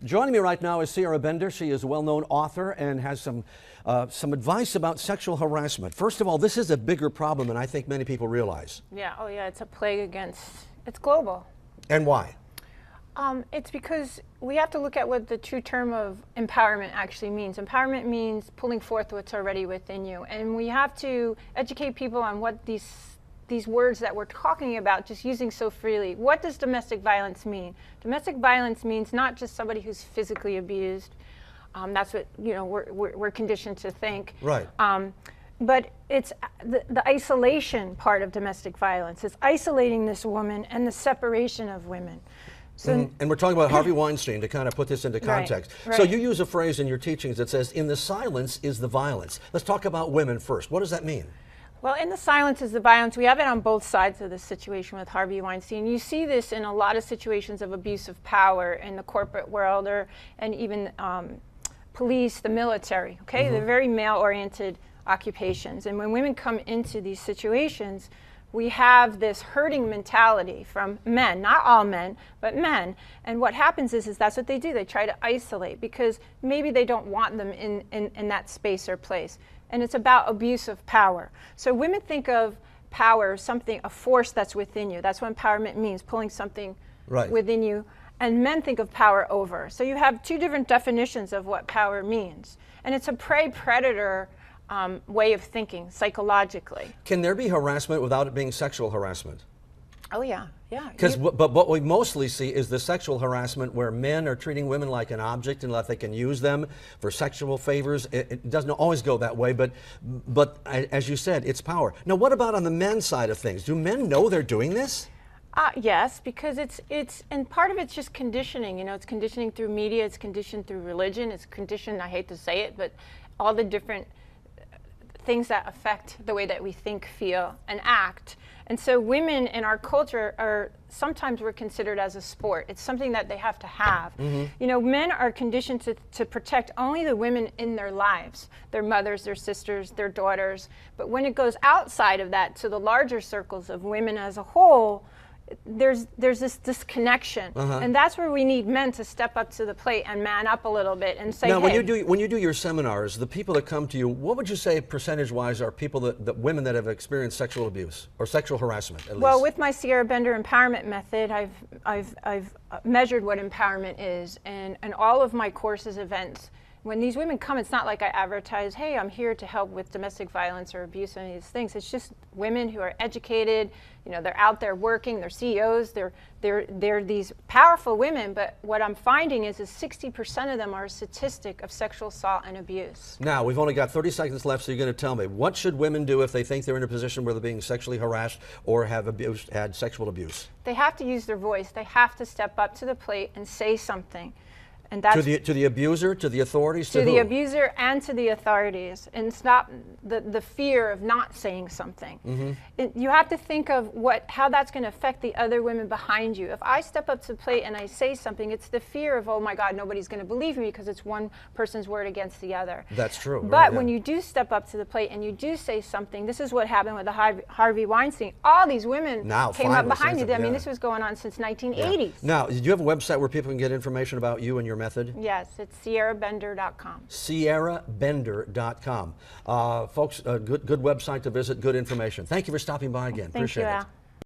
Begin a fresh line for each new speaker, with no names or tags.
Joining me right now is Sierra Bender. She is a well-known author and has some advice about sexual harassment. First of all, this is a bigger problem than I think many people realize.
Yeah, oh yeah, it's a plague it's global.
And why?
It's because we have to look at what the true term of empowerment actually means. Empowerment means pulling forth what's already within you. And we have to educate people on what these words that we're talking about, just using so freely. What does domestic violence mean? Domestic violence means not just somebody who's physically abused. That's what we're conditioned to think.
Right.
But it's the isolation part of domestic violence. It's isolating this woman and the separation of women. So,
and we're talking about Harvey Weinstein to kind of put this into context.
Right.
So you use a phrase in your teachings that says, in the silence is the violence. Let's talk about women first. What does that mean?
Well, in the silence is the violence. We have it on both sides of the situation with Harvey Weinstein. You see this in a lot of situations of abuse of power in the corporate world and even police, the military, okay? Mm-hmm. They're very male-oriented occupations. And when women come into these situations, we have this herding mentality from men, not all men, but men. And what happens is that's what they do. They try to isolate because maybe they don't want them in that space or place. And it's about abuse of power. So women think of power as something, a force that's within you. That's what empowerment means, pulling something within you. And men think of power over. So you have two different definitions of what power means. And it's a prey-predator way of thinking psychologically.
Can there be harassment without it being sexual harassment?
Oh yeah, yeah.
But what we mostly see is the sexual harassment where men are treating women like an object and that they can use them for sexual favors. It doesn't always go that way, but as you said, it's power. Now, what about on the men's side of things? Do men know they're doing this?
Yes, because and part of it's just conditioning. It's conditioning through media, it's conditioned through religion, it's conditioned, I hate to say it, but all the different things that affect the way that we think, feel, and act. And so women in our culture sometimes we're considered as a sport. It's something that they have to have. Mm-hmm. Men are conditioned to protect only the women in their lives, their mothers, their sisters, their daughters. But when it goes outside of that to the larger circles of women as a whole, there's this disconnection, and that's where we need men to step up to the plate and man up a little bit and say,
now,
hey.
when you do your seminars, the people that come to you, what would you say percentage-wise are people that women that have experienced sexual abuse or sexual harassment? At least?
Well, with my Sierra Bender empowerment method, I've measured what empowerment is, and all of my courses, events. When these women come, it's not like I advertise, hey, I'm here to help with domestic violence or abuse, any of these things. It's just women who are educated, they're out there working, they're CEOs, they're these powerful women, but what I'm finding is 60% of them are a statistic of sexual assault and abuse.
Now, we've only got 30 seconds left, so you're going to tell me, what should women do if they think they're in a position where they're being sexually harassed or have had sexual abuse?
They have to use their voice. They have to step up to the plate and say something. And that's
to the abuser, to the authorities,
to the abuser and to the authorities, and stop the fear of not saying something. Mm-hmm. You have to think of how that's going to affect the other women behind you. If I step up to the plate and I say something, it's the fear of, oh my God, nobody's going to believe me because it's one person's word against the other.
That's true.
But when you do step up to the plate and you do say something, this is what happened with the Harvey Weinstein. All these women came up behind you. I mean, this was going on since 1980s.
Yeah. Now, do you have a website where people can get information about you and your method?
Yes, it's sierrabender.com.
sierrabender.com. Folks, good website to visit, good information. Thank you for stopping by again.
Thank
Appreciate
you,
it.
Al.